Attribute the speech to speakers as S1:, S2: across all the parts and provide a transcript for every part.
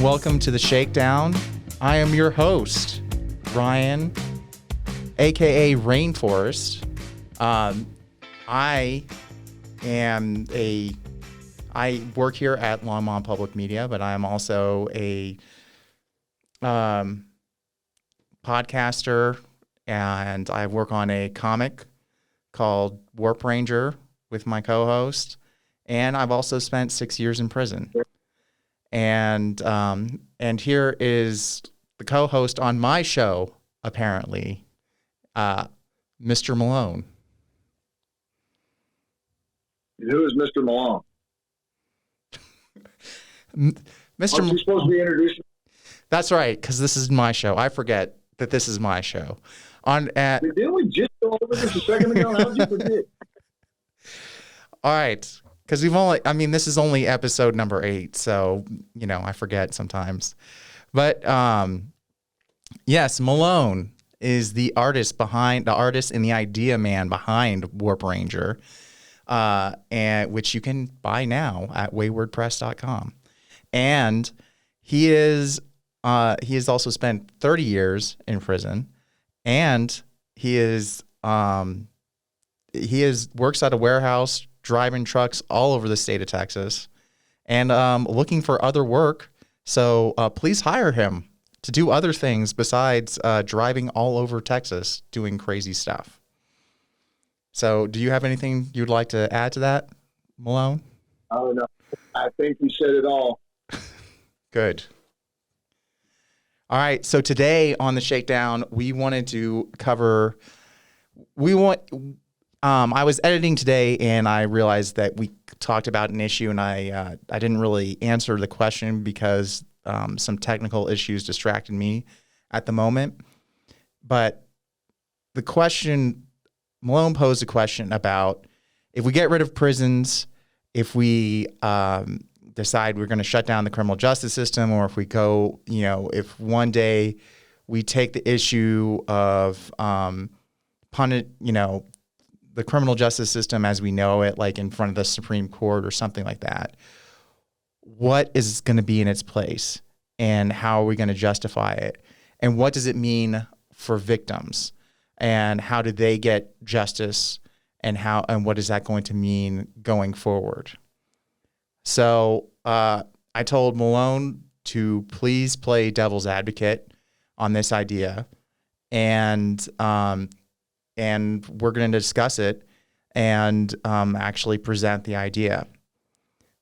S1: welcome to the Shakedown. I am your host, Ryan, aka Rainforest. I work here at Longmont Public Media, but I am also a podcaster, and I work on a comic called Warp Ranger with my co-host, and I've also spent 6 years in prison. And here is the co-host on my show, apparently, Mr. Malone.
S2: Who is Mr. Malone?
S1: Mr.
S2: Aren't you supposed to be introducing?
S1: That's right, because this is my show. I forget that this is my show.
S2: Didn't we just go over this a second ago? How did you forget?
S1: All right, because this is only episode number 8, so, I forget sometimes. But, yes, Malone is the artist and the idea man behind Warp Ranger, and which you can buy now at waywardpress.com. And he has also spent 30 years in prison, and he works at a warehouse driving trucks all over the state of Texas, and looking for other work. So please hire him to do other things besides driving all over Texas doing crazy stuff. So do you have anything you'd like to add to that, Malone?
S2: Oh, no. I think you said it all.
S1: Good. All right. So today on the Shakedown, we wanted to cover. I was editing today and I realized that we talked about an issue, and I didn't really answer the question because some technical issues distracted me at the moment. But the question, Malone posed a question about if we get rid of prisons, if we decide we're going to shut down the criminal justice system, or if we go, if one day we take the issue of the criminal justice system as we know it, like in front of the Supreme Court or something like that, what is going to be in its place, and how are we going to justify it, and what does it mean for victims, and how do they get justice, and what is that going to mean going forward? So I told Malone to please play devil's advocate on this idea, and we're going to discuss it and actually present the idea.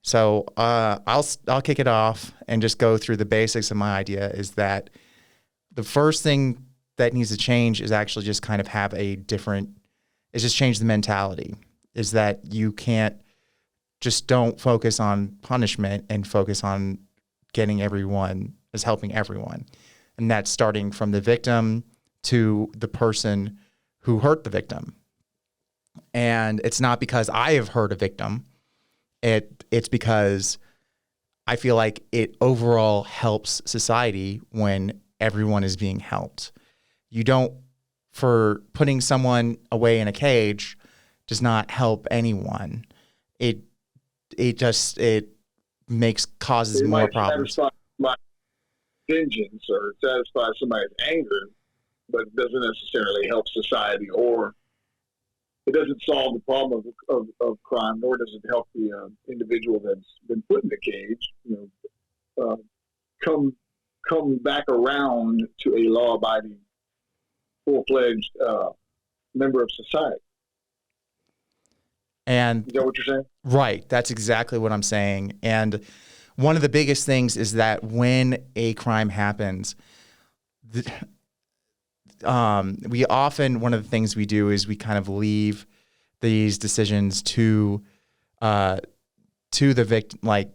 S1: So I'll kick it off and just go through the basics of my idea. Is that the first thing that needs to change is actually just kind of just change the mentality. Is that you can't just don't focus on punishment and focus on helping everyone. And that's starting from the victim to the person who hurt the victim. And it's not because I have hurt a victim. It's because I feel like it overall helps society when everyone is being helped. For putting someone away in a cage does not help anyone. It causes more problems.
S2: Satisfy my vengeance or satisfy somebody's anger, but it doesn't necessarily help society, or it doesn't solve the problem of crime, nor does it help the individual that's been put in the cage, come back around to a law-abiding, full-fledged member of society.
S1: And
S2: is that what you're saying? Right.
S1: That's exactly what I'm saying. And one of the biggest things is that when a crime happens, one of the things we do is we kind of leave these decisions to the victim. Like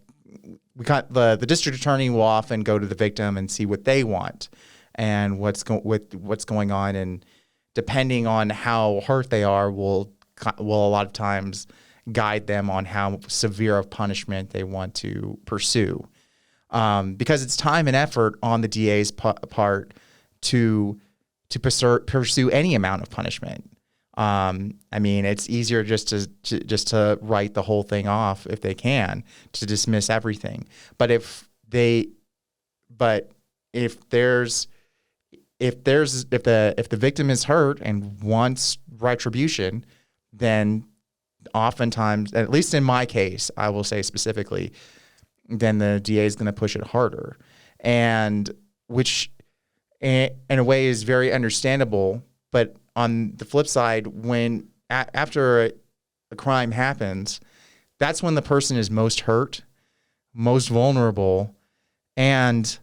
S1: the district attorney will often go to the victim and see what they want and what's going on, and depending on how hurt they are, will a lot of times guide them on how severe of punishment they want to pursue, because it's time and effort on the DA's part to pursue any amount of punishment. It's easier just to write the whole thing off if they can, to dismiss everything. But if they But if the victim is hurt and wants retribution, then oftentimes, at least in my case, I will say specifically, then the DA is going to push it harder, and which in a way is very understandable. But on the flip side, when after a crime happens, that's when the person is most hurt, most vulnerable, and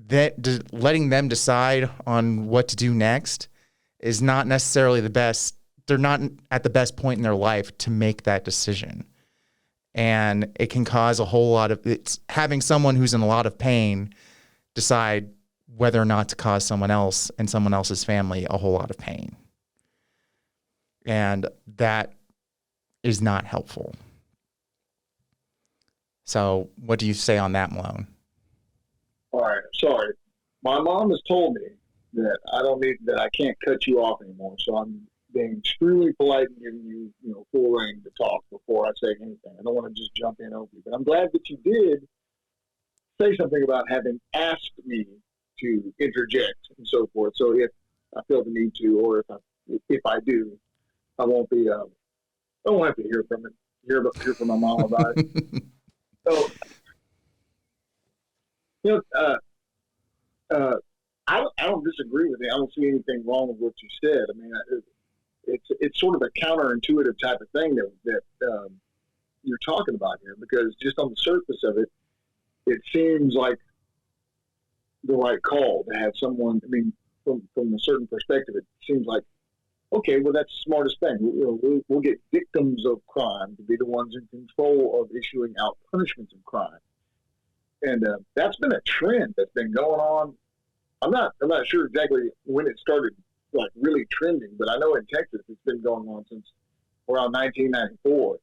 S1: that letting them decide on what to do next is not necessarily the best. They're not at the best point in their life to make that decision. And it can cause a whole lot of, it's having someone who's in a lot of pain decide whether or not to cause someone else and someone else's family a whole lot of pain. And that is not helpful. So what do you say on that, Malone?
S2: All right. Sorry. My mom has told me that I can't cut you off anymore. So I'm being extremely polite and giving you, full reign to talk before I say anything. I don't want to just jump in over you, but I'm glad that you did say something about having asked me to interject and so forth. So if I feel the need to, or if I do, I won't have to hear from my mom about it. So, I don't disagree with you. I don't see anything wrong with what you said. I mean, it's sort of a counterintuitive type of thing that you're talking about here, because just on the surface of it, it seems like the right call to have someone. I mean, from a certain perspective, it seems like, okay, well, that's the smartest thing. We'll get victims of crime to be the ones in control of issuing out punishments of crime, and that's been a trend that's been going on. I'm not sure exactly when it started, like really trending, but I know in Texas it's been going on since around 1994.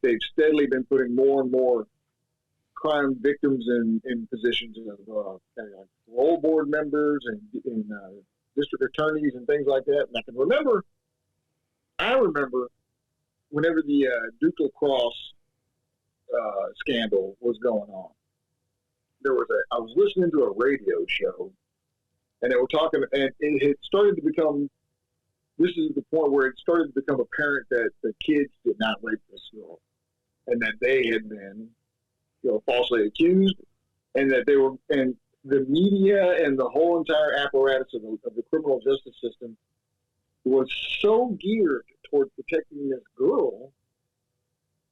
S2: They've steadily been putting more and more crime victims in positions of parole board members and district attorneys and things like that. And I remember whenever the Duke Lacrosse scandal was going on, I was listening to a radio show, and they were talking, and it had started to become, this is the point where it started to become apparent that the kids did not rape this girl, and that they had been, falsely accused, and that and the media and the whole entire apparatus of the criminal justice system was so geared toward protecting this girl,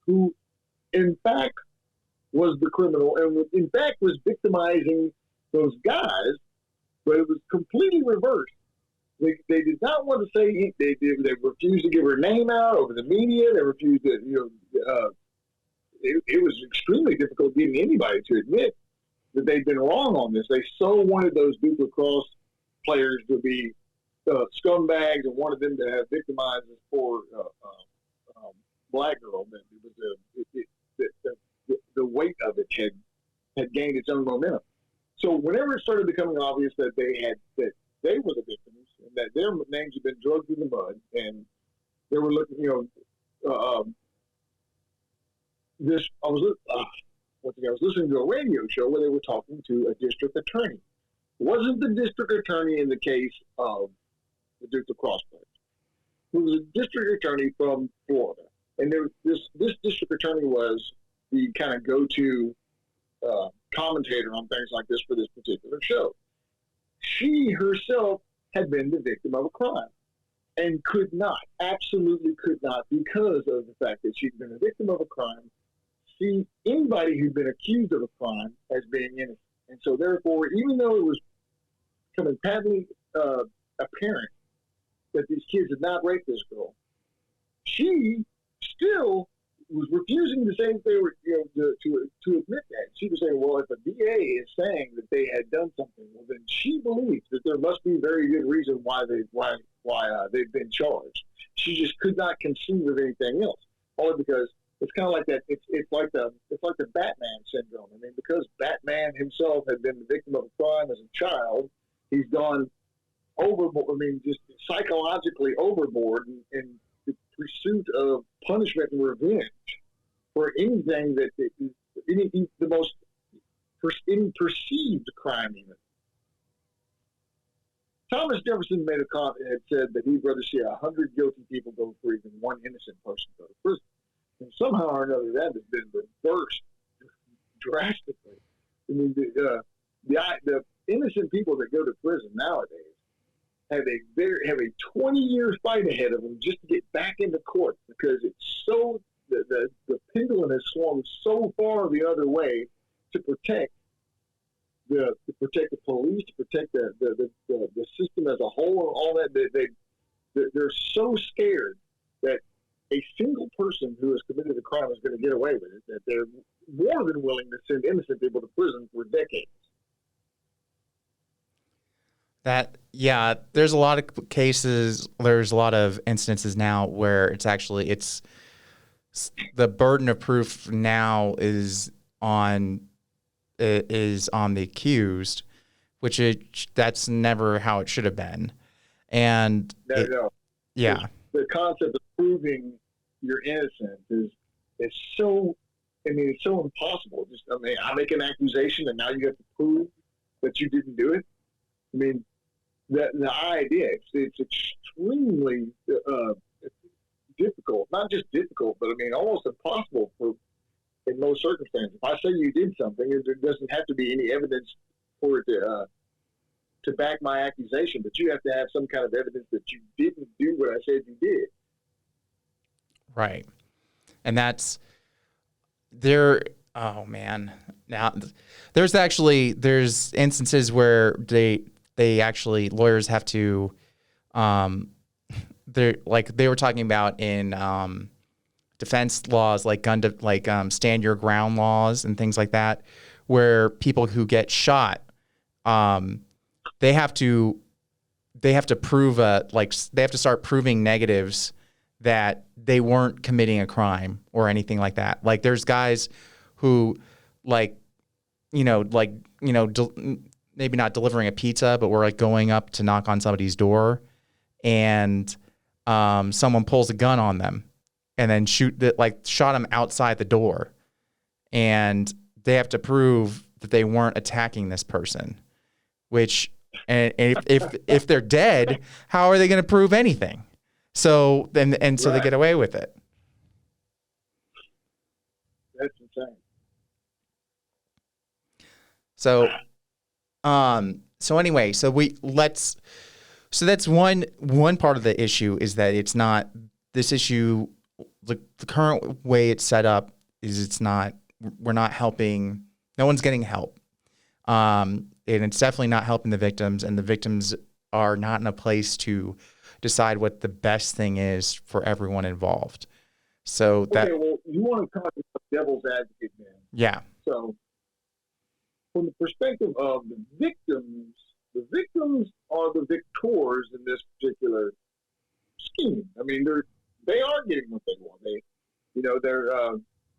S2: who, in fact, was the criminal, and in fact was victimizing those guys, but it was completely reversed. They did not want to say, they refused to give her name out over the media. They refused to, it was extremely difficult getting anybody to admit that they'd been wrong on this. They so wanted those Duke Lacrosse players to be scumbags and wanted them to have victimized this poor black girl that it was the weight of it had gained its own momentum. So whenever it started becoming obvious that they were the victims and that their names had been drugged through the mud, and they were looking, I was listening to a radio show where they were talking to a district attorney. It wasn't the district attorney in the case of the Duke Lacrosse players. It was a district attorney from Florida, and this district attorney was the kind of go-to commentator on things like this for this particular show. She herself had been the victim of a crime and absolutely could not, because of the fact that she'd been a victim of a crime, see anybody who'd been accused of a crime as being innocent. And so therefore, even though it was becoming patently apparent that these kids had not raped this girl, she still was refusing to say that they were, to admit that. She was saying, well, if a DA is saying that they had done something, well, then she believes that there must be very good reason why they've been charged. She just could not conceive of anything else, only because it's kind of like that. It's like the Batman syndrome. I mean, because Batman himself had been the victim of a crime as a child, he's gone overboard. I mean, just psychologically overboard in the pursuit of punishment and revenge for anything that the most any perceived crime even. Thomas Jefferson had said that he'd rather see 100 guilty people go free than one innocent person go to prison. And somehow or another, that has been reversed drastically. I mean, the innocent people that go to prison nowadays have a 20-year fight ahead of them just to get back into court, because it's so the pendulum has swung so far the other way to protect the police, to protect the system as a whole, and all that. They're so scared that a single person who has committed a crime is going to get away with it, that they're more than willing to send innocent people to prison for decades.
S1: There's a lot of cases, there's a lot of instances now where it's the burden of proof now is on the accused, which that's never how it should have been. And
S2: no.
S1: Yeah.
S2: The concept of proving you're innocent is so, it's so impossible. I make an accusation and now you have to prove that you didn't do it. I mean, the idea, it's extremely difficult, not just difficult, but almost impossible in most circumstances. If I say you did something, there doesn't have to be any evidence for it to back my accusation, but you have to have some kind of evidence that you didn't do what I said you did.
S1: Right. And that's there. Oh man. Now there's instances where lawyers have to, they were talking about in, defense laws, like stand your ground laws and things like that, where people who get shot, they have to prove they have to start proving negatives that they weren't committing a crime or anything like that. Like there's guys who maybe not delivering a pizza, but we're going up to knock on somebody's door, and someone pulls a gun on them and then shot them outside the door, and they have to prove that they weren't attacking this person. Which, and if they're dead, how are they going to prove anything? So then, so they get away with it.
S2: That's insane.
S1: So anyway, so that's one part of the issue, is that it's not this issue. The current way it's set up is we're not helping. No one's getting help. And it's definitely not helping the victims, and the victims are not in a place to decide what the best thing is for everyone involved. So
S2: well, you want to talk about devil's advocate, man.
S1: Yeah.
S2: So from the perspective of the victims are the victors in this particular scheme. I mean, they are getting what they want.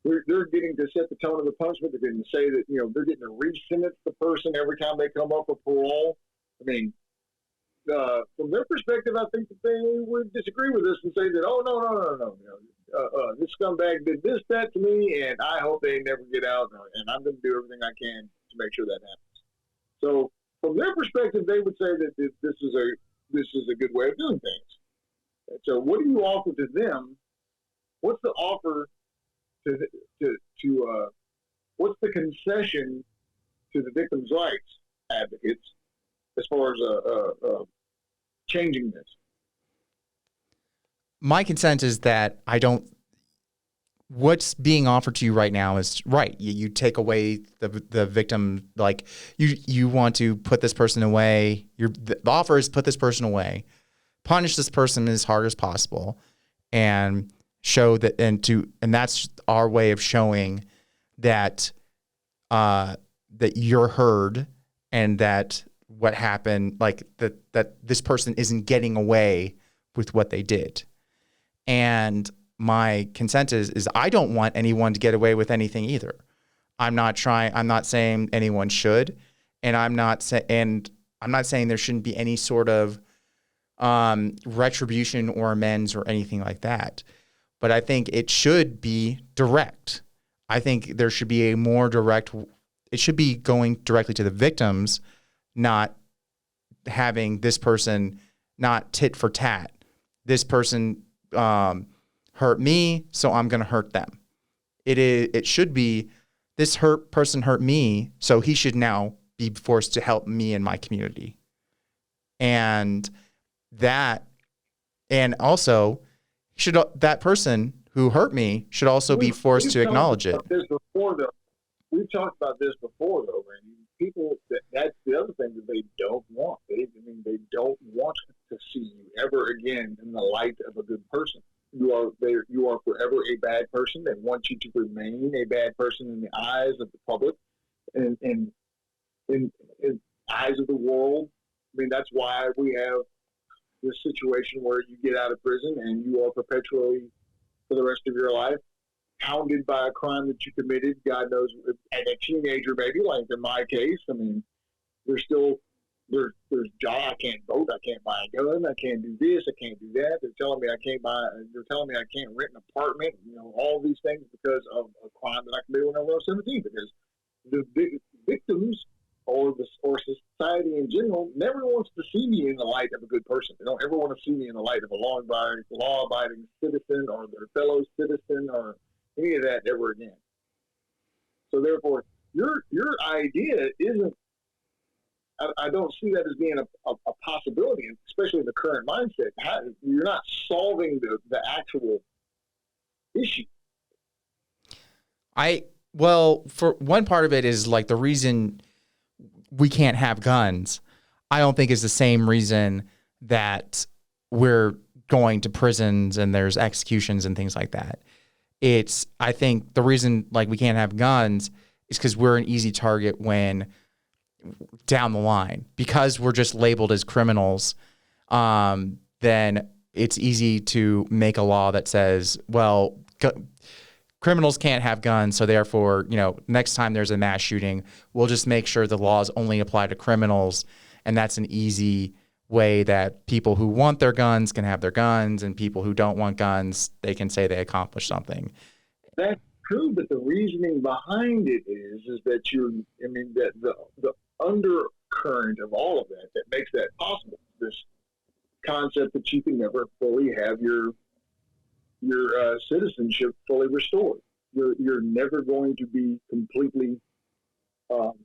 S2: They're getting to set the tone of the punishment. They're getting to say that, they're getting to re-sentence the person every time they come up for parole. I mean, from their perspective, I think that they would disagree with this and say that, oh, no. This scumbag did this, that to me, and I hope they never get out, and I'm going to do everything I can to make sure that happens. So from their perspective, they would say that this is a good way of doing things. And so what do you offer to them? What's the offer what's the concession to the victims' rights advocates as far as changing this?
S1: My consent is that what's being offered to you right now is right. You take away the victim, you want to put this person away. The offer is put this person away, punish this person as hard as possible, and show that, and that's our way of showing that that you're heard, and that what happened, that this person isn't getting away with what they did. And my consent is I don't want anyone to get away with anything either. I'm not saying anyone should, and I'm not saying there shouldn't be any sort of retribution or amends or anything like that. But I think it should be direct. I think there should be a more direct it should be going directly to the victims, not having this person, not tit for tat. This person hurt me, so I'm going to hurt them. It should be this person hurt me, so he should now be forced to help me and my community. And also that person who hurt me should also be forced to acknowledge it.
S2: We've talked about this before, though, Randy. People, that's the other thing that they don't want. They don't want to see you ever again in the light of a good person. You are forever a bad person. They want you to remain a bad person in the eyes of the public and in eyes of the world. I mean, that's why we have this situation where you get out of prison and you are perpetually, for the rest of your life, hounded by a crime that you committed. God knows, as a teenager, maybe, like in my case. I mean, there's job. I can't vote. I can't buy a gun. I can't do this. I can't do that. They're telling me I can't rent an apartment. All these things because of a crime that I committed when I was 17. Because the victims or society in general never wants to see me in the light of a good person. They don't ever want to see me in the light of a law-abiding citizen or their fellow citizen or any of that ever again. So therefore, your idea isn't. I don't see that as being a possibility, especially in the current mindset. You're not solving the actual issue.
S1: Well, for one part of it is like the reason we can't have guns, I don't think is the same reason that we're going to prisons and there's executions and things like that. I think the reason like we can't have guns is because we're an easy target when down the line, because we're just labeled as criminals. Then it's easy to make a law that says, well, criminals can't have guns, so therefore, next time there's a mass shooting, we'll just make sure the laws only apply to criminals, and that's an easy way that people who want their guns can have their guns, and people who don't want guns, they can say they accomplished something.
S2: That's true, but the reasoning behind it is that that the undercurrent of all of that makes that possible, this concept that you can never fully have your citizenship fully restored. You're never going to be completely absolved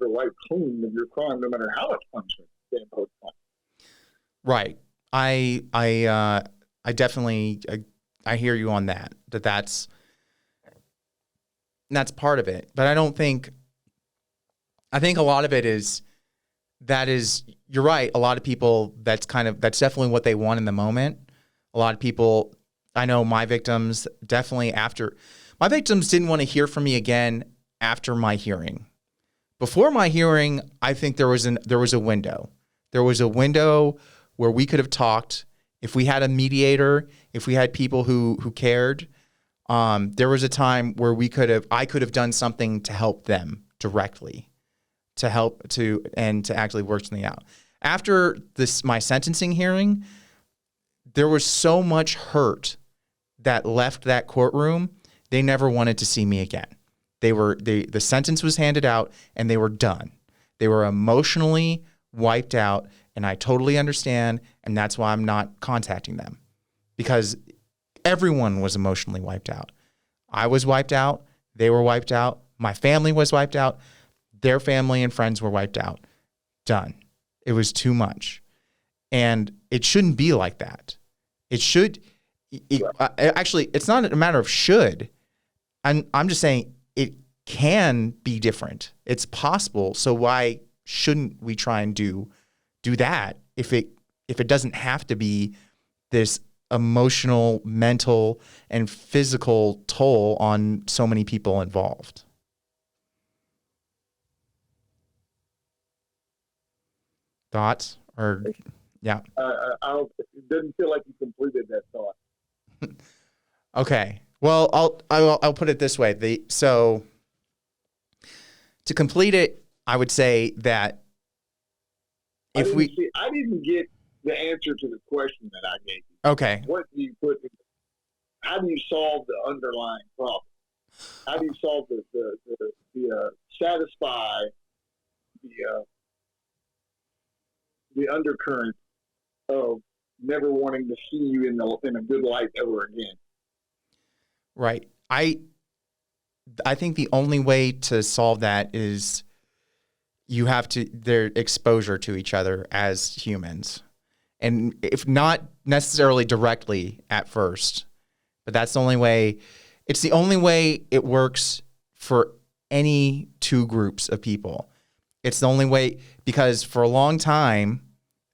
S2: or wiped clean of your crime, no matter how much punishment they impose upon you.
S1: Right. I definitely I hear you on that. That's part of it. But I think a lot of it is you're right. A lot of people, that's definitely what they want in the moment. A lot of people, I know my victims didn't want to hear from me again after my hearing. Before my hearing, I think there was a window. There was a window where we could have talked. If we had a mediator, if we had people who cared, there was a time where I could have done something to help them directly, to actually work something out. After my sentencing hearing, there was so much hurt that left that courtroom. They never wanted to see me again. The sentence was handed out and they were done. They were emotionally wiped out, and I totally understand, and that's why I'm not contacting them, because everyone was emotionally wiped out. I was wiped out. They were wiped out. My family was wiped out. Their family and friends were wiped out. Done. It was too much. And it shouldn't be like that. Actually, it's not a matter of should. I'm just saying it can be different. It's possible. So why shouldn't we try and do that if it doesn't have to be this emotional, mental, and physical toll on so many people involved? Thoughts? Or yeah.
S2: It doesn't feel like you completed that thought.
S1: Okay. Well, I'll put it this way. So to complete it, I would say that
S2: I didn't get the answer to the question that I gave you.
S1: Okay.
S2: What do you put? How do you solve the underlying problem? How do you solve satisfy the undercurrent of never wanting to see you in a good light ever again?
S1: Right. I think the only way to solve that is you have to their exposure to each other as humans. And if not necessarily directly at first, but that's the only way. It's the only way it works for any two groups of people. It's the only way, because for a long time,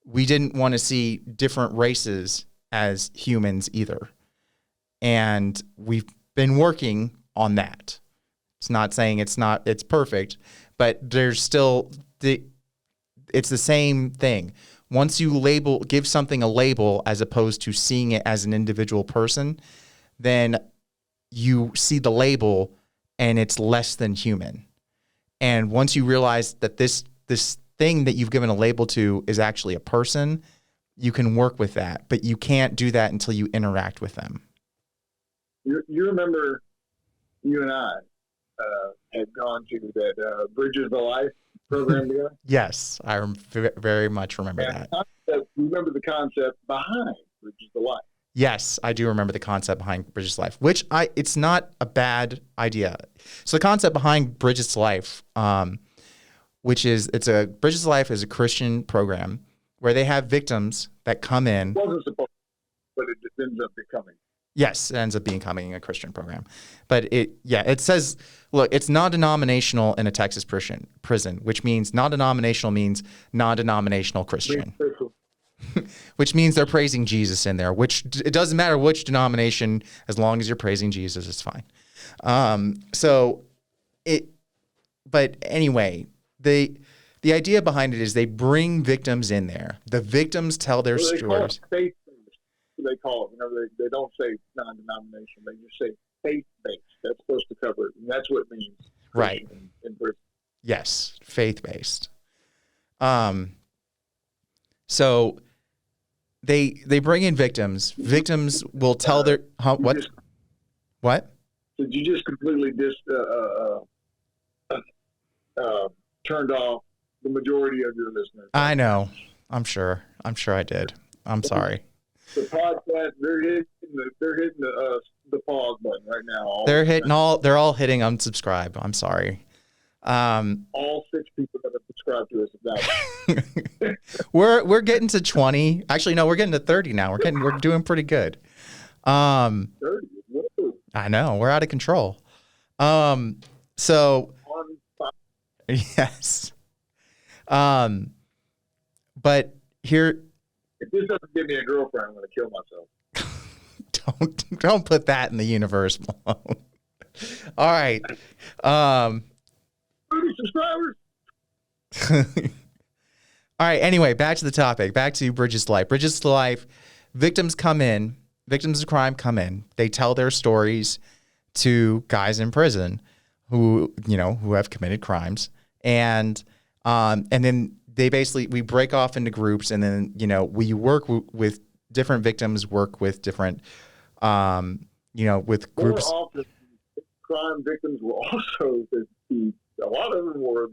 S1: we didn't want to see different races as humans either. And we've been working on that. It's not saying it's perfect, but there's still it's the same thing. Once you give something a label as opposed to seeing it as an individual person, then you see the label and it's less than human. And once you realize that this thing that you've given a label to is actually a person, you can work with that, but you can't do that until you interact with them.
S2: You remember you and I had gone to that Bridges of Life program together?
S1: Yes, I very much remember that.
S2: Remember the concept behind Bridges of Life? Yes,
S1: I do remember the concept behind Bridges to Life, which it's not a bad idea. So the concept behind Bridges to Life, Bridges to Life is a Christian program where they have victims that come in.
S2: It wasn't supposed to, but it just ends up becoming.
S1: Yes, it ends up becoming a Christian program. But it says, look, it's non-denominational in a Texas prison, which means non-denominational means non-denominational Christian. Which means they're praising Jesus in there, which it doesn't matter which denomination, as long as you're praising Jesus, it's fine. But anyway, the idea behind it is they bring victims in there. The victims tell their stories.
S2: They call it, whenever they don't say non-denominational, they just say faith-based. That's supposed to cover it, and that's what it means.
S1: Right.
S2: In Britain.
S1: Yes, faith-based. So they bring in victims. Victims will tell their what? What?
S2: Did you just completely turned off the majority of your listeners?
S1: I know. I'm sure I did. I'm sorry.
S2: The podcast, they're hitting the pause button right now.
S1: They're all hitting unsubscribe. I'm sorry.
S2: All 6 people that have subscribed to us now.
S1: We're getting to 20. Actually, no, we're getting to 30 now. We're doing pretty good.
S2: 30.
S1: I know, we're out of control. So yes. But here,
S2: if this doesn't give me a girlfriend, I'm going to kill myself.
S1: Don't put that in the universe, Malone. All right.
S2: 30 subscribers.
S1: All right. Anyway, back to the topic. Back to Bridges to Life. Bridges to Life. Victims come in. Victims of crime come in. They tell their stories to guys in prison who have committed crimes, and then we break off into groups, and then we work with different victims, work with different with groups.
S2: More often, crime victims will also be, a lot of them were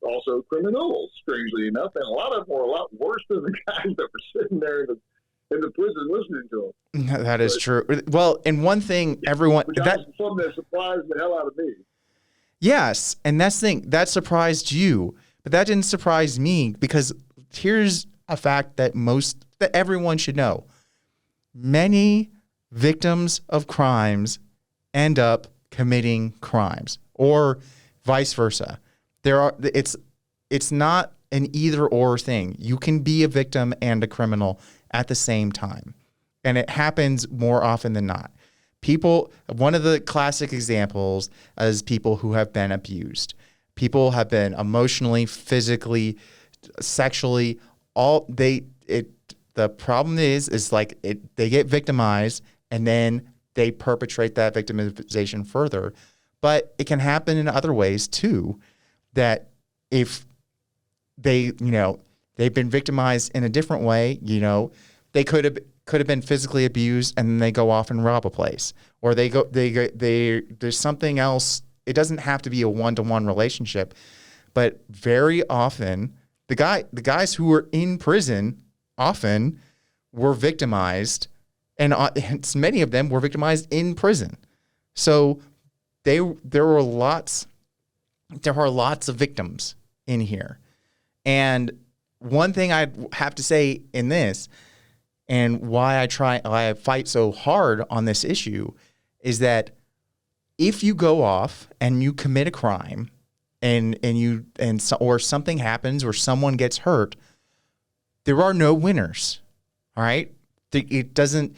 S2: also criminals, strangely enough, and a lot of them were a lot worse than the guys that were sitting there in the prison listening to them.
S1: That is true. Well, and one thing everyone
S2: something that surprised the hell out of me.
S1: Yes, and that's the thing that surprised you, but that didn't surprise me, because here's a fact that everyone should know: many victims of crimes end up committing crimes, or vice versa. It's not an either or thing. You can be a victim and a criminal at the same time, and it happens more often than not. One of the classic examples is people who have been abused. People have been emotionally, physically, sexually. The problem is like they get victimized, and then they perpetrate that victimization further. But it can happen in other ways too, that if they've been victimized in a different way, they could have, could have been physically abused and then they go off and rob a place, or there's something else. It doesn't have to be a one-to-one relationship, but very often the guys who were in prison often were victimized, and many of them were victimized in prison. So there are lots of victims in here. And one thing I have to say in this, and why I fight so hard on this issue, is that if you go off and you commit a crime or something happens or someone gets hurt, there are no winners. All right? It doesn't,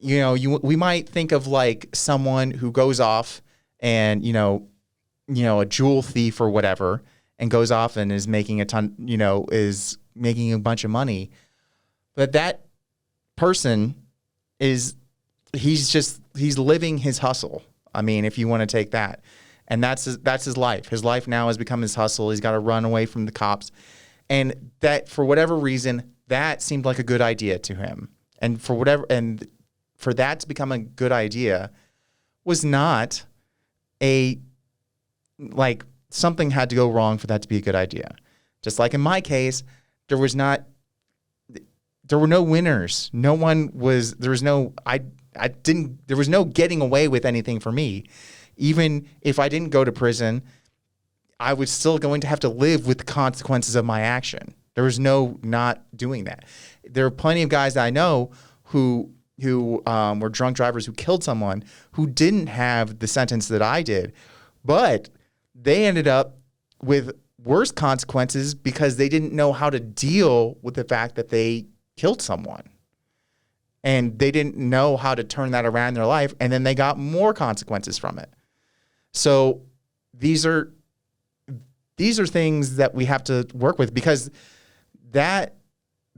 S1: we might think of like someone who goes off and, a jewel thief or whatever, and goes off and is making is making a bunch of money. But that person he's living his hustle. I mean, if you want to take that. And that's his life. His life now has become his hustle. He's got to run away from the cops. And that, for whatever reason, that seemed like a good idea to him. And for that to become a good idea was not something had to go wrong for that to be a good idea. Just like in my case, there were no winners. There was no getting away with anything for me. Even if I didn't go to prison, I was still going to have to live with the consequences of my action. There was no not doing that. There are plenty of guys that I know who were drunk drivers who killed someone who didn't have the sentence that I did, but they ended up with worse consequences because they didn't know how to deal with the fact that they killed someone. And they didn't know how to turn that around in their life, and then they got more consequences from it. So these are things that we have to work with, because the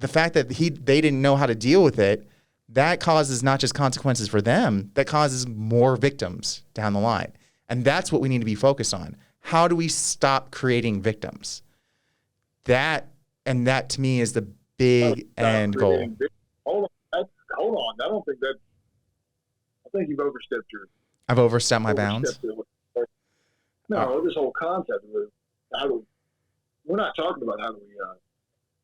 S1: fact that they didn't know how to deal with it, that causes not just consequences for them, that causes more victims down the line. And that's what we need to be focused on. How do we stop creating victims? That to me is the big end goal.
S2: Hold on. I think you've overstepped
S1: I've overstepped my bounds.
S2: No, this whole concept of we're not talking about how do we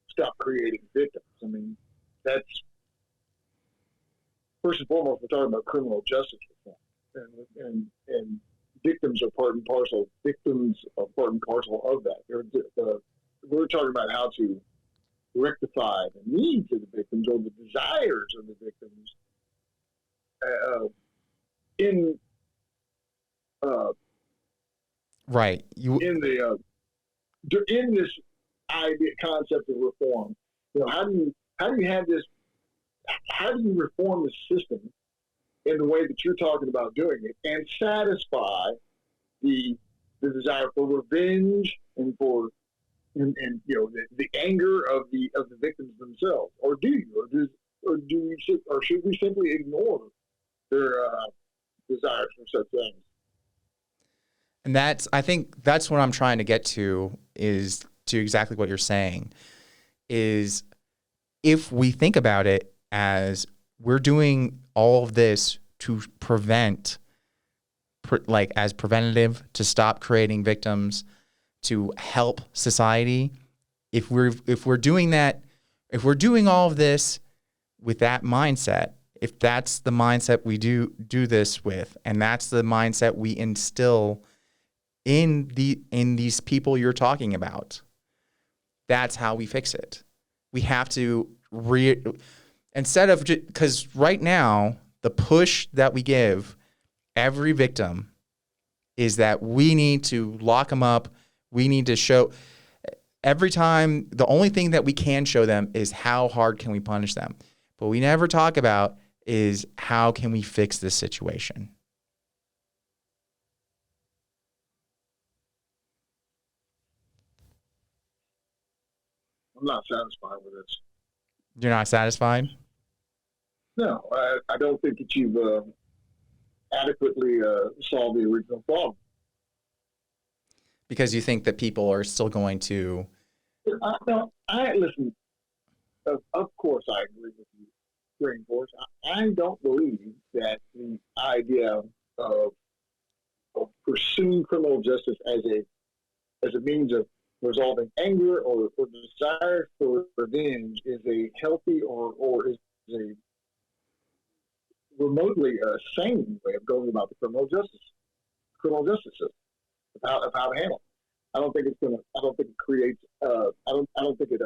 S2: stop creating victims. I mean, that's first and foremost, we're talking about criminal justice reform, and victims are part and parcel. Victims are part and parcel of that. We're talking about how to rectify the needs of the victims or the desires of the victims in this idea concept of reform. How do you have this? How do you reform the system in the way that you're talking about doing it and satisfy the desire for revenge and for the anger of the victims themselves, or do you, or should we simply ignore their desires for such things?
S1: And I think that's what I'm trying to get to, is to exactly what you're saying, is if we think about it as we're doing all of this to prevent, as preventative, to stop creating victims, to help society. If we're doing that, if we're doing all of this with that mindset, if that's the mindset we do this with, and that's the mindset we instill in these people you're talking about, that's how we fix it. We have to instead of, because right now the push that we give every victim is that we need to lock them up. We need to show every time, the only thing that we can show them is how hard can we punish them. But we never talk about is how can we fix this situation.
S2: I'm not satisfied with this.
S1: You're not satisfied?
S2: No, I don't think that you've adequately solved the original problem.
S1: Because you think that people are still going to...
S2: Listen, of course I agree with you Rainforest, I don't believe that the idea of, of pursuing criminal justice as a means of resolving anger or desire for revenge is a healthy or is a remotely sane way of going about the criminal justice system of how to handle it. I don't think it's gonna. I don't think it creates. I don't think it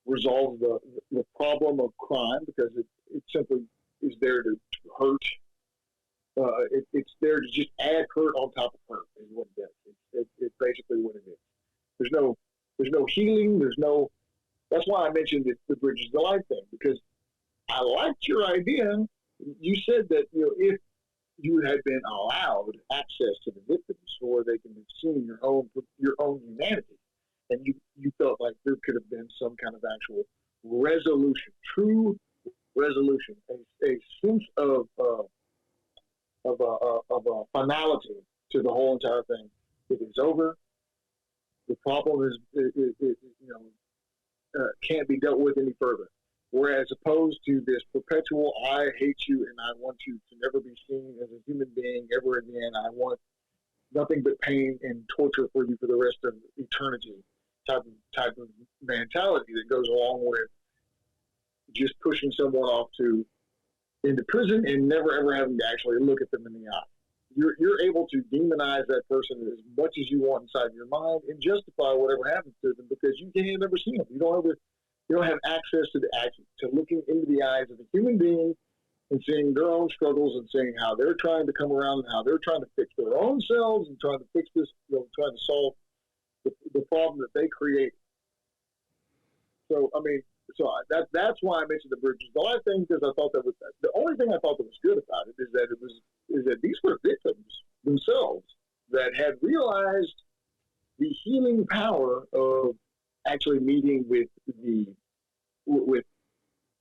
S2: resolves the problem of crime because it simply is there to hurt. It's there to just add hurt on top of hurt is what it does. It's basically what it is. There's no healing. There's no. That's why I mentioned the Bridges to Life thing because I liked your idea. You said that if you had been allowed access to the victims, or they can have seen your own humanity, and you felt like there could have been some kind of actual resolution, true resolution, a sense of finality to the whole entire thing. It is over. The problem can't be dealt with any further. Whereas opposed to this perpetual, I hate you and I want you to never be seen as a human being ever again. I want nothing but pain and torture for you for the rest of eternity type of mentality that goes along with just pushing someone off into prison and never ever having to actually look at them in the eye. You're able to demonize that person as much as you want inside your mind and justify whatever happens to them because you can't ever see them. You don't have access to looking into the eyes of a human being and seeing their own struggles and seeing how they're trying to come around and how they're trying to fix their own selves and trying to fix this, trying to solve the problem that they create. So, that's why I mentioned the Bridges to Life thing because I thought that was the only thing I thought that was good about it is that these were victims themselves that had realized the healing power of actually meeting with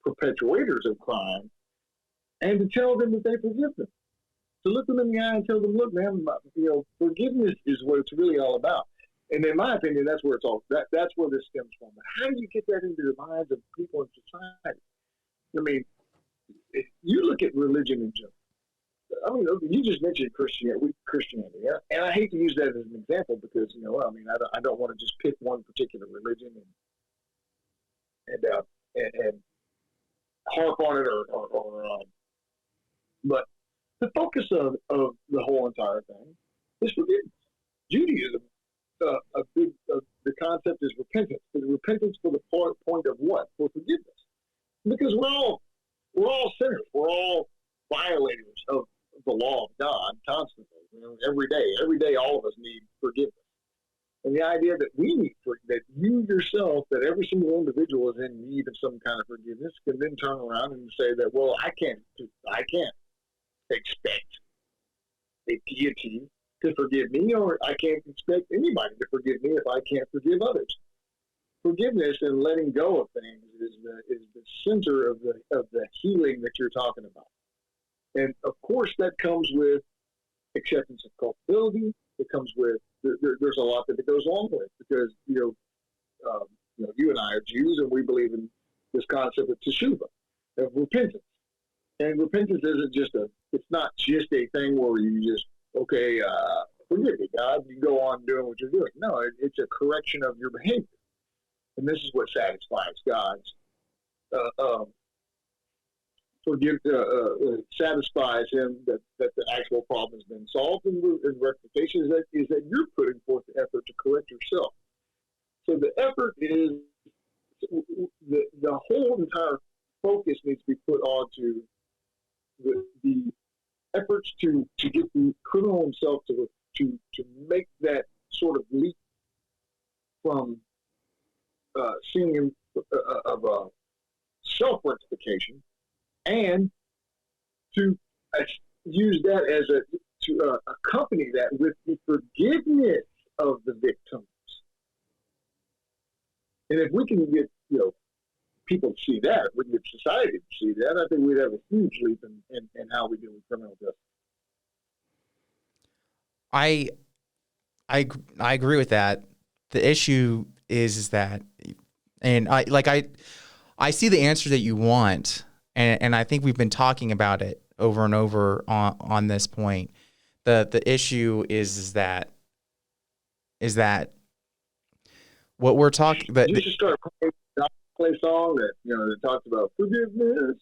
S2: perpetrators of crime and to tell them that they forgive them. To look them in the eye and tell them, look, man, forgiveness is what it's really all about. And in my opinion, that's where that's where this stems from. But how do you get that into the minds of people in society? I mean, if you look at religion in general. I mean, you just mentioned Christianity, and I hate to use that as an example because I don't want to just pick one particular religion and harp on it but the focus of the whole entire thing is forgiveness. Judaism, the concept is repentance. But repentance for the point of what? For forgiveness, because we're all sinners. We're all violators of the law of God constantly. Every day, all of us need forgiveness. And the idea that that you yourself, that every single individual is in need of some kind of forgiveness, can then turn around and say that, well, I can't expect a deity to forgive me, or I can't expect anybody to forgive me if I can't forgive others. Forgiveness and letting go of things is the center of the healing that you're talking about. And of course, that comes with acceptance of culpability. It comes with there's a lot that it goes along with because you and I are Jews and we believe in this concept of teshuvah, of repentance. And repentance it's not just a thing where you just forgive me, God, you go on doing what you're doing. No, it's a correction of your behavior, and this is what satisfies God's satisfies him that the actual problem has been solved, and rectification is that you're putting forth the effort to correct yourself. So the effort is the whole entire focus needs to be put onto the efforts to get the criminal himself to make that sort of leap from seeing him of self-rectification and to use that as to accompany that with the forgiveness of the victims. And if we can get people to see that, if we can get society to see that, I think we'd have a huge leap in how we deal with criminal justice.
S1: I agree with that. The issue is that, and I see the answer that you want, and I think we've been talking about it over and over on this point. The issue is that what we're talking.
S2: You just start playing a song that that talks about forgiveness.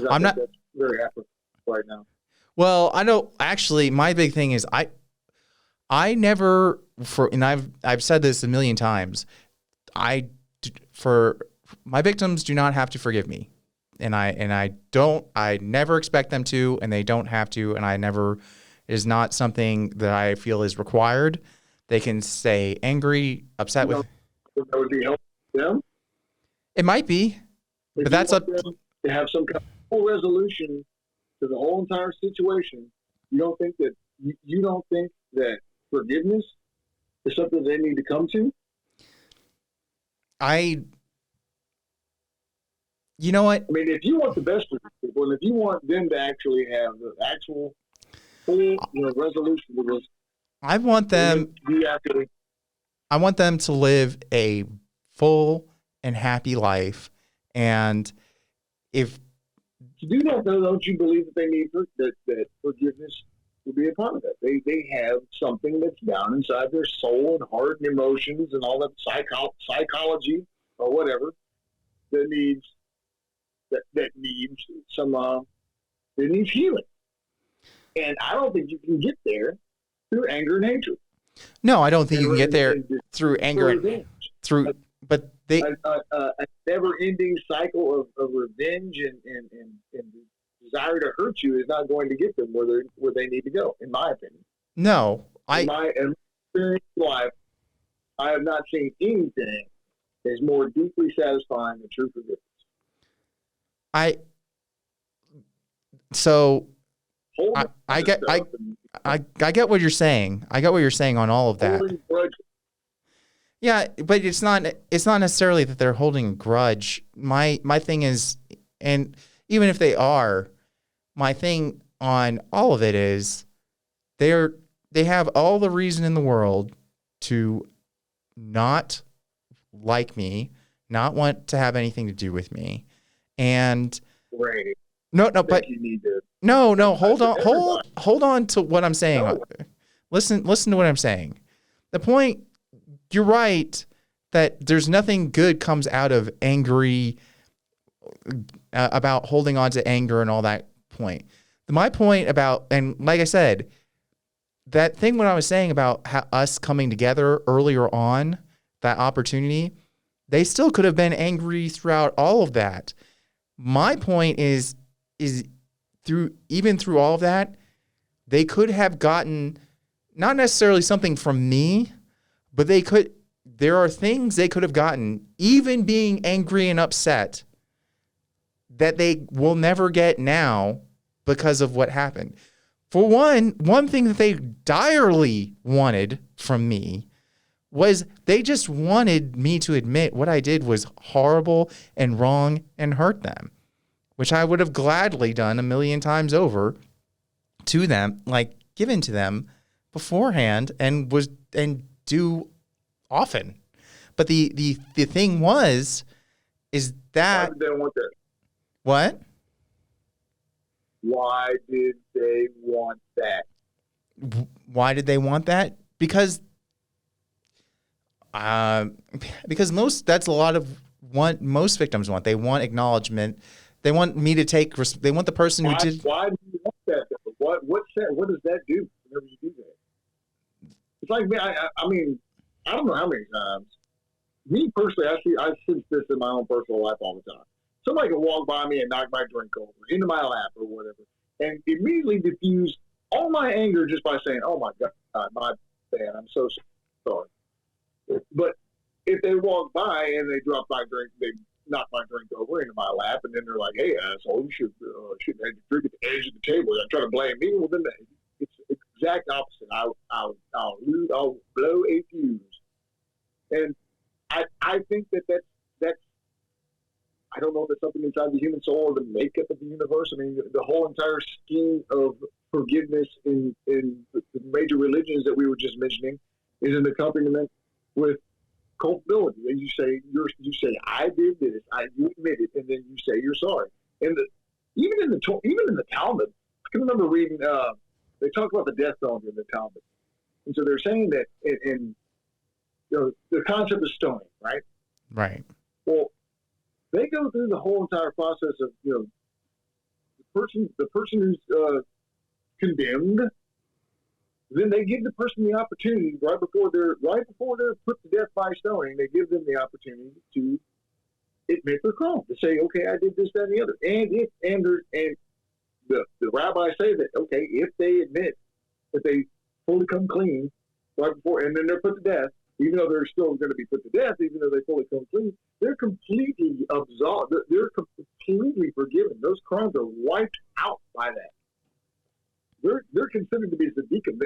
S1: I'm not.
S2: That's very apropos right now.
S1: Well, I know. Actually, my big thing is I never and I've said this a million times. For my victims do not have to forgive me, and I never expect them to, and they don't have to, and it is not something that I feel is required. They can stay angry, upset with.
S2: That would be helpful to them.
S1: It might be, but that's up
S2: to have some kind of resolution to the whole entire situation. You don't think that forgiveness is something they need to come to?
S1: You know what?
S2: I mean, if you want the best for people, and if you want them to actually have the actual full resolution to this,
S1: I want them to live a full and happy life. And if
S2: you do that, though, don't you believe that they need that forgiveness will be a part of that? They have something that's down inside their soul and heart and emotions and all that psychology or whatever that needs healing. And I don't think you can get there through anger and hatred.
S1: No, I don't think you can get there through anger and but
S2: a never-ending cycle of revenge and desire to hurt you is not going to get them where they need to go, in my opinion.
S1: No,
S2: in my experience of life, I have not seen anything that's more deeply satisfying than true forgiveness. I
S1: get what you're saying. I get what you're saying on all of that. Yeah, but it's not necessarily that they're holding a grudge. My thing is, and even if they are, my thing on all of it is they have all the reason in the world to not like me, not want to have anything to do with me. And
S2: right.
S1: No, but hold on to what I'm saying. No. Listen to what I'm saying. The point, you're right that there's nothing good comes out of angry about holding on to anger and all that point. My point about, and like I said, that thing when I was saying about us coming together earlier on, that opportunity, they still could have been angry throughout all of that. My point is through all of that, they could have gotten not necessarily something from me, but there are things they could have gotten, even being angry and upset, that they will never get now because of what happened. For one thing that they direly wanted from me was they just wanted me to admit what I did was horrible and wrong and hurt them, which I would have gladly done a million times over to them, like given to them beforehand and do often. But the thing is that.
S2: Why did they want that?
S1: What?
S2: Why did they want that?
S1: Why did they want that? Because that's a lot of what most victims want. They want acknowledgement. They want me to they want the person who did.
S2: Why do you want that? What does that do whenever you do that? It's like me. I mean, I don't know how many times. Me personally, I sense this in my own personal life all the time. Somebody can walk by me and knock my drink over into my lap or whatever, and immediately diffuse all my anger just by saying, "Oh my God, my bad. I'm so sorry." But if they walk by and they drop my drink, they knock my drink over into my lap, and then they're like, "Hey, asshole, you should have had your drink at the edge of the table." They're trying to blame me. Well, then it's the exact opposite. I'll blow a fuse, and I think that's. I don't know if it's something inside the human soul or the makeup of the universe. I mean, the whole entire scheme of forgiveness in the major religions that we were just mentioning is an accompaniment with culpability. And you say I did this, you admit it, and then you say you're sorry. And even in the Talmud, I can remember reading. They talk about the death penalty in the Talmud, and so they're saying that in the concept of stoning, right?
S1: Right.
S2: Well, they go through the whole entire process of the person who's condemned. Then they give the person the opportunity right before they're put to death by stoning. They give them the opportunity to admit their crime, to say, okay, I did this, that, and the other. And the rabbis say that, okay, if they admit that they fully come clean right before, and then they're put to death, even though they're still going to be put to death, even though they fully come clean, they're completely absolved. They're completely forgiven. Those crimes are wiped out by that. They're considered to be tzaddikim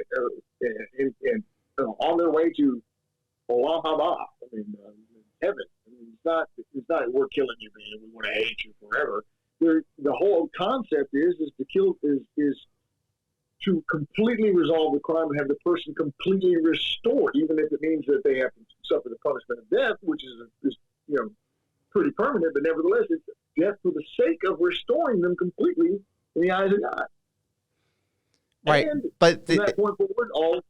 S2: and on their way to Olam Haba. I mean, heaven. I mean, it's not we're killing you, man. We want to hate you forever. The whole concept is to completely resolve the crime and have the person completely restored, even if it means that they have to suffer the punishment of death, which is pretty permanent. But nevertheless, it's death for the sake of restoring them completely in the eyes of God.
S1: Right,
S2: and
S1: but
S2: from that point forward,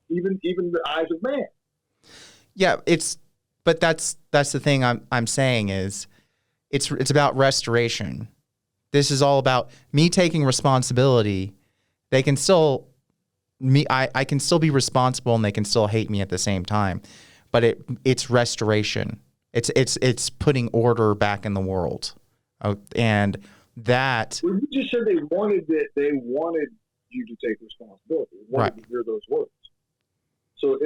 S2: even the eyes of man.
S1: Yeah, but that's the thing I'm saying is it's about restoration. This is all about me taking responsibility. They can still I can still be responsible and they can still hate me at the same time. But it's restoration. It's putting order back in the world. And that
S2: Well, you just said they wanted you to take responsibility. They wanted to hear those words. So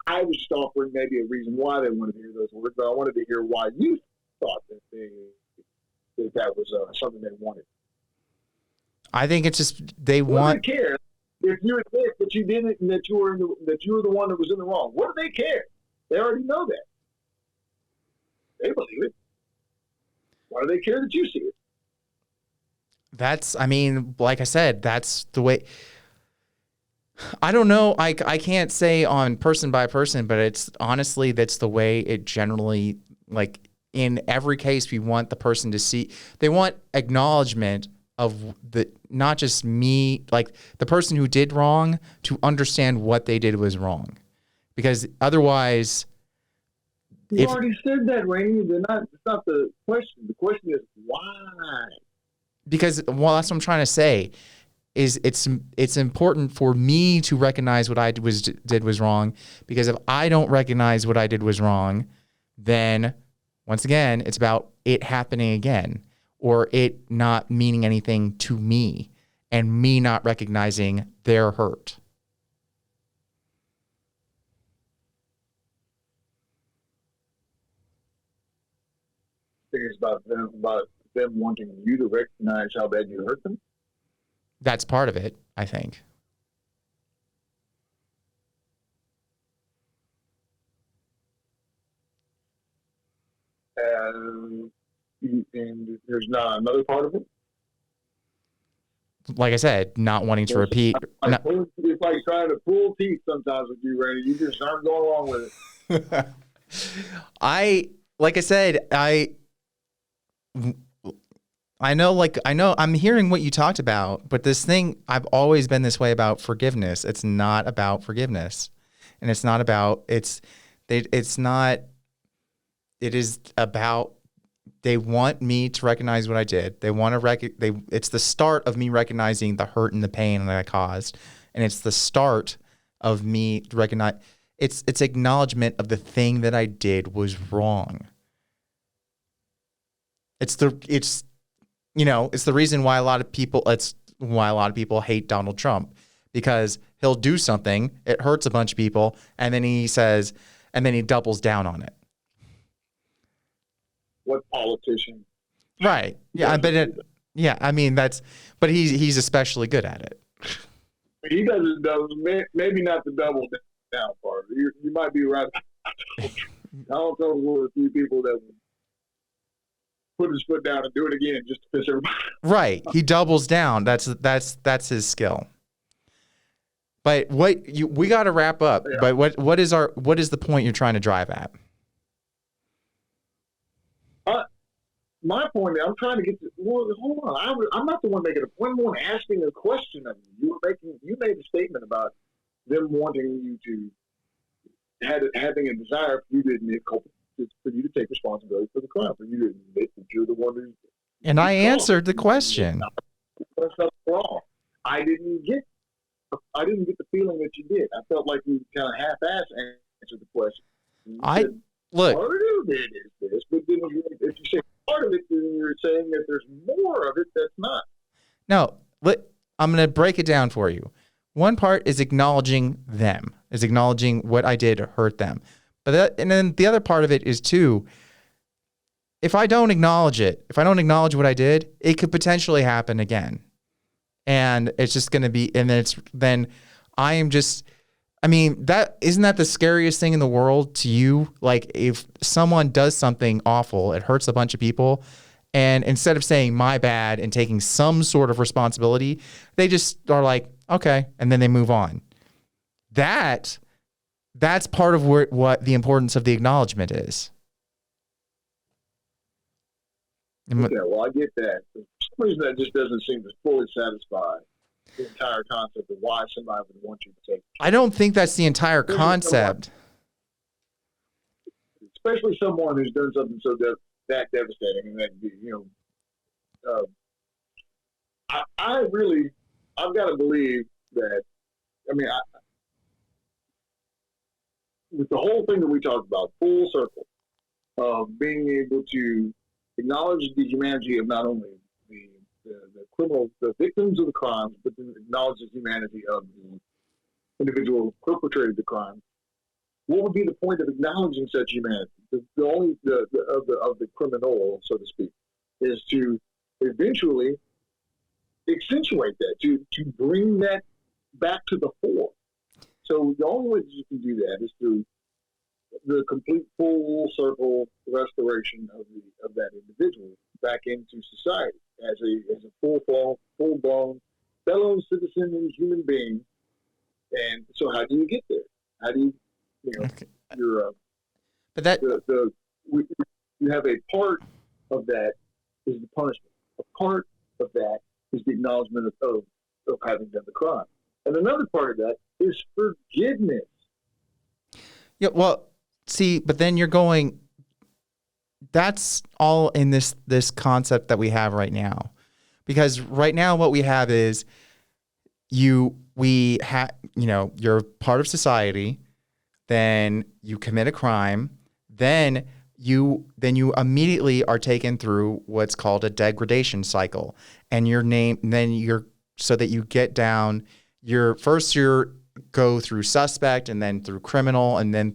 S2: I was just offering maybe a reason why they wanted to hear those words, but I wanted to hear why you thought that was something they wanted.
S1: I think it's just they want.
S2: They care if you admit that you didn't and that you were the one that was in the wrong. What do they care? They already know that. They believe it. Why do they care that you see it?
S1: Like I said, that's the way. I don't know. I can't say on person by person, but it's honestly, that's the way it generally, like in every case, we want the person to see, they want acknowledgement of not just me, like the person who did wrong to understand what they did was wrong. Because otherwise.
S2: You already said that, Rainey. It's not the question. The question is why? Because,
S1: that's what I'm trying to say. Is it's important for me to recognize what I did was wrong, because if I don't recognize what I did was wrong, then once again it's about it happening again, or it not meaning anything to me and me not recognizing their hurt.
S2: I think it's about them wanting you to recognize how bad you hurt them.
S1: That's part of it, I think.
S2: And there's not another part of it?
S1: Like I said, not wanting to repeat.
S2: It's like trying to pull teeth sometimes with you, Randy. You just aren't going along with it.
S1: I know I'm hearing what you talked about, but this thing, I've always been this way about forgiveness. It's not about forgiveness. And it's not about, it is about, they want me to recognize what I did. They want to it's the start of me recognizing the hurt and the pain that I caused. And it's the start of me recognize, it's acknowledgement of the thing that I did was wrong. It's the reason why a lot of people hate Donald Trump, because he'll do something, it hurts a bunch of people, and then he doubles down on it.
S2: What politician?
S1: Right. Yeah, but he's especially good at it.
S2: He doesn't maybe not the double down part. You might be right. Donald Trump was one of the few people that would put his foot down and do it again just to piss everybody.
S1: Right. He doubles down. That's his skill. But we got to wrap up. Yeah. But what is the point you're trying to drive at?
S2: my point is, I'm trying to get to. Well, hold on. I'm not the one making a point. I'm the one asking a question of you. You made a statement about them wanting you to having a desire for you to admit for you to take responsibility for the crime, for you to admit that you're the one who.
S1: And I answered the question.
S2: That's not wrong. I didn't get the feeling that you did. I felt like you kind of half-ass answered the question.
S1: Look.
S2: Part of it is this, but then if you say part of it, then you're saying that there's more of it that's not.
S1: No, I'm going to break it down for you. One part is acknowledging them, is acknowledging what I did hurt them. And then the other part of it is too, if I don't acknowledge it, if I don't acknowledge what I did, it could potentially happen again. And it's just going to be, and then I am just, I mean, isn't that the scariest thing in the world to you? Like if someone does something awful, it hurts a bunch of people, and instead of saying my bad and taking some sort of responsibility, they just are like, okay, and then they move on. That's part of what the importance of the acknowledgement is.
S2: Okay, well, I get that. For some reason, that just doesn't seem to fully satisfy the entire concept of why somebody would want you to take.
S1: I don't think that's the entire concept.
S2: Especially someone who's done something so that devastating, and that I've got to believe that. I mean, with the whole thing that we talked about, full circle of being able to acknowledge the humanity of not only the criminals, the victims of the crimes, but then acknowledge the humanity of the individual who perpetrated the crime. What would be the point of acknowledging such humanity? The criminal, so to speak, is to eventually accentuate that, to bring that back to the fore. So the only way that you can do that is through the complete full circle restoration of that individual back into society as a full blown fellow citizen and human being. And so, how do you get there? How do you
S1: Okay.
S2: But that you have a part of that is the punishment. A part of that is the acknowledgement of having done the crime, and another part of that is forgiveness.
S1: Yeah, well, see, but then you're going. That's all in this concept that we have right now, because right now what we have is you're part of society. Then you commit a crime, then you immediately are taken through what's called a degradation cycle, and so that you get down. You're go through suspect, and then through criminal, and then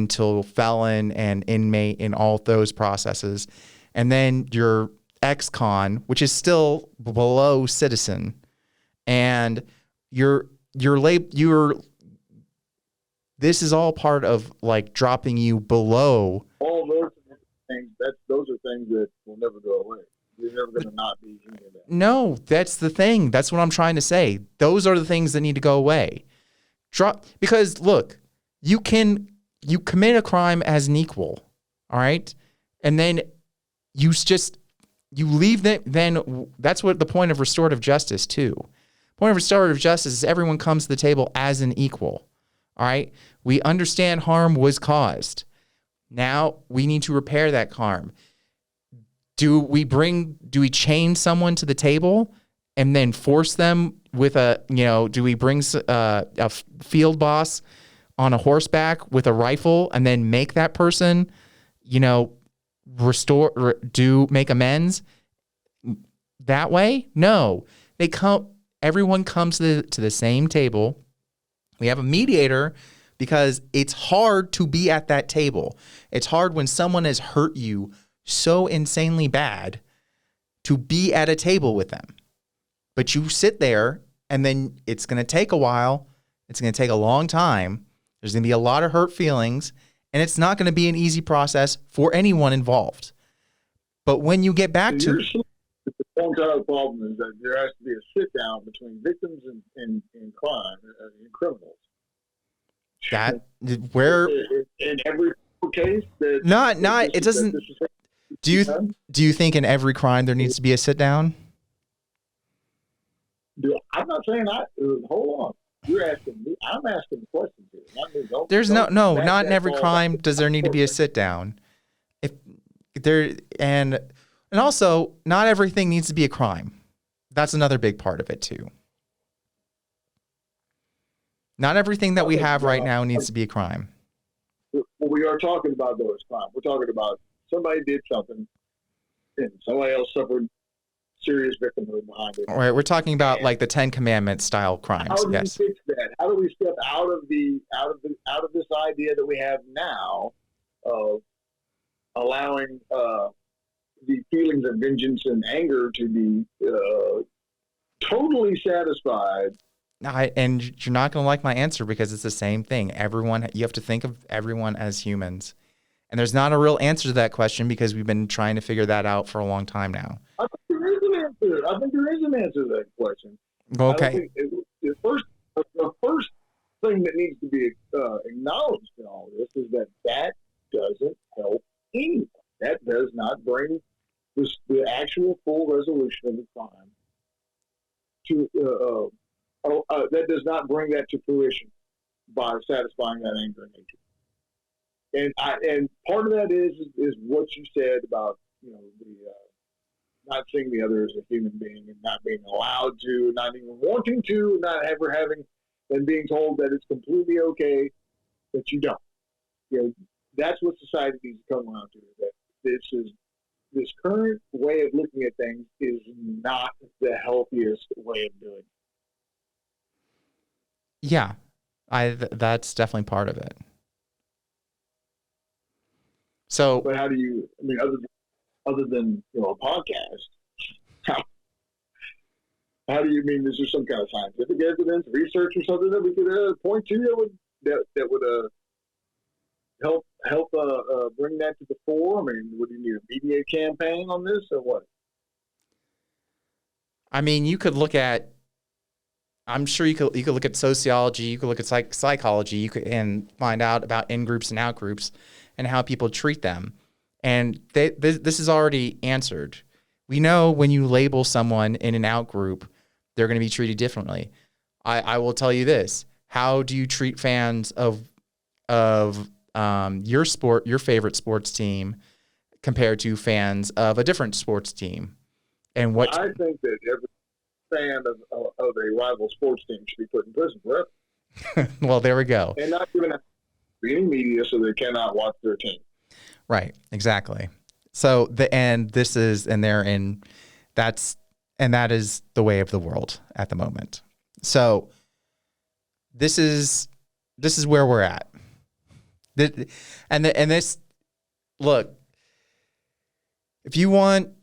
S1: till felon and inmate in all those processes, and then you're ex-con, which is still below citizen, and you're this is all part of like dropping you below.
S2: All those things. Those are things that will never go away. You're never going to not be any of that.
S1: No, that's the thing. That's what I'm trying to say. Those are the things that need to go away. Because look, you commit a crime as an equal, all right, and then you leave them. Then that's what the point of restorative justice too. Point of restorative justice is everyone comes to the table as an equal. All right, we understand harm was caused. Now we need to repair that harm. Do we chain someone to the table and then force them with do we bring a field boss on a horseback with a rifle and then make that person, make amends that way? No, everyone comes to the same table. We have a mediator because it's hard to be at that table. It's hard when someone has hurt you so insanely bad to be at a table with them. But you sit there, and then it's going to take a while. It's going to take a long time. There's going to be a lot of hurt feelings, and it's not going to be an easy process for anyone involved. But when you get back to...
S2: The entire problem is that there has to be a sit-down between victims and crime and criminals.
S1: That where
S2: in every case,
S1: it doesn't. Do you think in every crime there needs to be a sit down?
S2: I'm not saying hold on. You're asking me. I'm asking the questions here. Not me.
S1: There's not in every crime does there need to be a sit down. If there and also not everything needs to be a crime. That's another big part of it too. Not everything that we have right now needs to be a crime.
S2: What we are talking about though is crime. We're talking about somebody did something and somebody else suffered serious victimhood behind it.
S1: All right, we're talking about like the 10 Commandments style crimes.
S2: How do
S1: yes.
S2: we fix that? How do we step out of this idea that we have now of allowing the feelings of vengeance and anger to be totally satisfied?
S1: And you're not going to like my answer because it's the same thing. You have to think of everyone as humans. And there's not a real answer to that question because we've been trying to figure that out for a long time now.
S2: I think there is an answer. I think there is an answer to that question.
S1: Okay.
S2: The first thing that needs to be acknowledged in all this is that doesn't help anyone. That does not bring the actual full resolution of the crime to that does not bring that to fruition by satisfying that anger and hatred. And part of that is what you said about the not seeing the other as a human being and not being allowed to, not even wanting to, not ever having, and being told that it's completely okay that you don't. That's what society needs to come around to. That this current way of looking at things is not the healthiest way of doing it.
S1: Yeah, that's definitely part of it. So,
S2: but how do you? I mean, other than a podcast, how do you mean? Is there some kind of scientific evidence, research, or something that we could point to that would help bring that to the fore? I mean, would you need a media campaign on this or what?
S1: I mean, you could look at. I'm sure you could look at sociology, you could look at psychology, and find out about in groups and out groups, and how people treat them. And this is already answered. We know when you label someone in an out group, they're going to be treated differently. I will tell you this: how do you treat fans of your favorite sports team, compared to fans of a different sports team? And what
S2: I think that every fan of a rival sports team should be put in prison forever.
S1: Well, there we go.
S2: And not even any media, so they cannot watch their team.
S1: Right. Exactly. So that is the way of the world at the moment. So this is where we're at. Look, if you want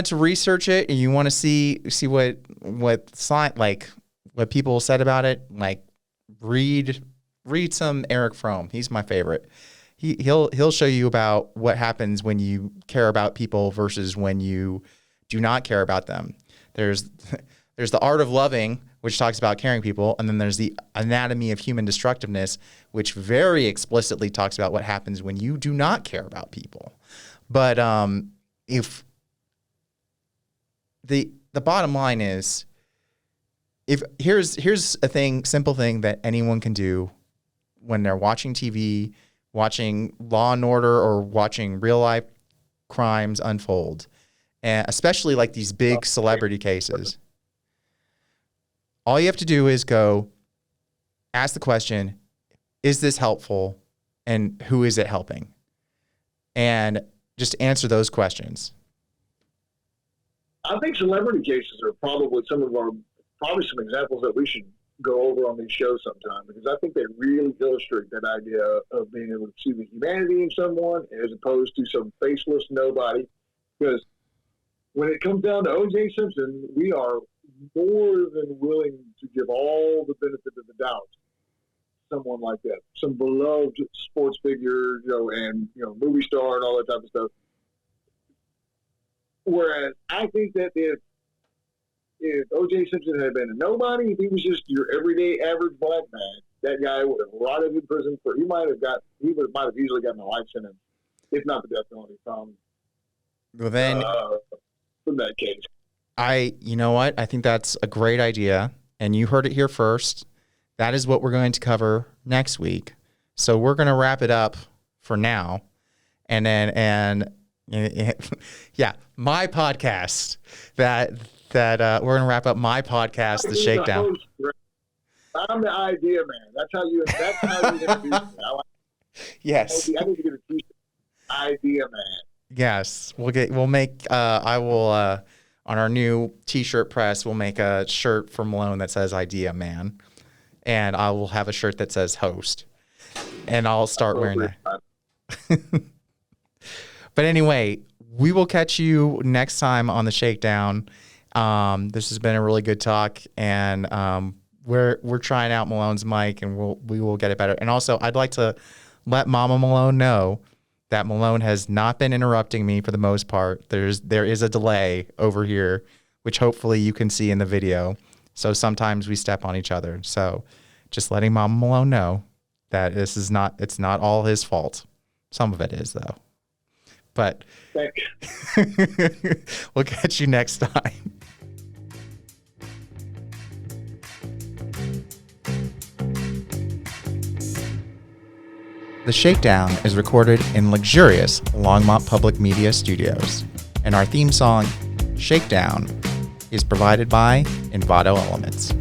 S1: to research it and you want to see what people said about it, like read some Eric Fromm. He's my favorite. He'll show you about what happens when you care about people versus when you do not care about them. There's the Art of Loving, which talks about caring people, and then there's the Anatomy of Human Destructiveness, which very explicitly talks about what happens when you do not care about people. But if the bottom line is, here's a simple thing that anyone can do when they're watching TV, watching Law and Order, or watching real life crimes unfold, and especially like these big celebrity cases. All you have to do is go ask the question, is this helpful, and who is it helping? And just answer those questions.
S2: I think celebrity cases are probably some examples that we should go over on these shows sometime, because I think they really illustrate that idea of being able to see the humanity in someone as opposed to some faceless nobody. Because when it comes down to O.J. Simpson, we are more than willing to give all the benefit of the doubt to someone like that, some beloved sports figure, and movie star and all that type of stuff. Whereas I think that if O.J. Simpson had been a nobody, if he was just your everyday average black man, that guy would have rotted in prison he might have easily gotten a life sentence if not the death penalty from
S1: Well, then
S2: from that case.
S1: you know what? I think that's a great idea, and you heard it here first. That is what we're going to cover next week. So we're going to wrap it up for now, and yeah, my podcast. That we're going to wrap up my podcast, The Shakedown.
S2: I'm the idea man. That's how you introduce me.
S1: Yes.
S2: I need to get a t-shirt. Idea man.
S1: Yes, we'll make. I will on our new T-shirt press. We'll make a shirt for Malone that says "Idea Man," and I will have a shirt that says "Host," and I'll start wearing that. But anyway, we will catch you next time on the Shakedown. This has been a really good talk, and we're trying out Malone's mic, and we will get it better. And also, I'd like to let Mama Malone know that Malone has not been interrupting me for the most part. There is a delay over here, which hopefully you can see in the video. So sometimes we step on each other. So just letting Mama Malone know that it's not all his fault. Some of it is though. But we'll catch you next time. The Shakedown is recorded in luxurious Longmont Public Media Studios, and our theme song, Shakedown, is provided by Envato Elements.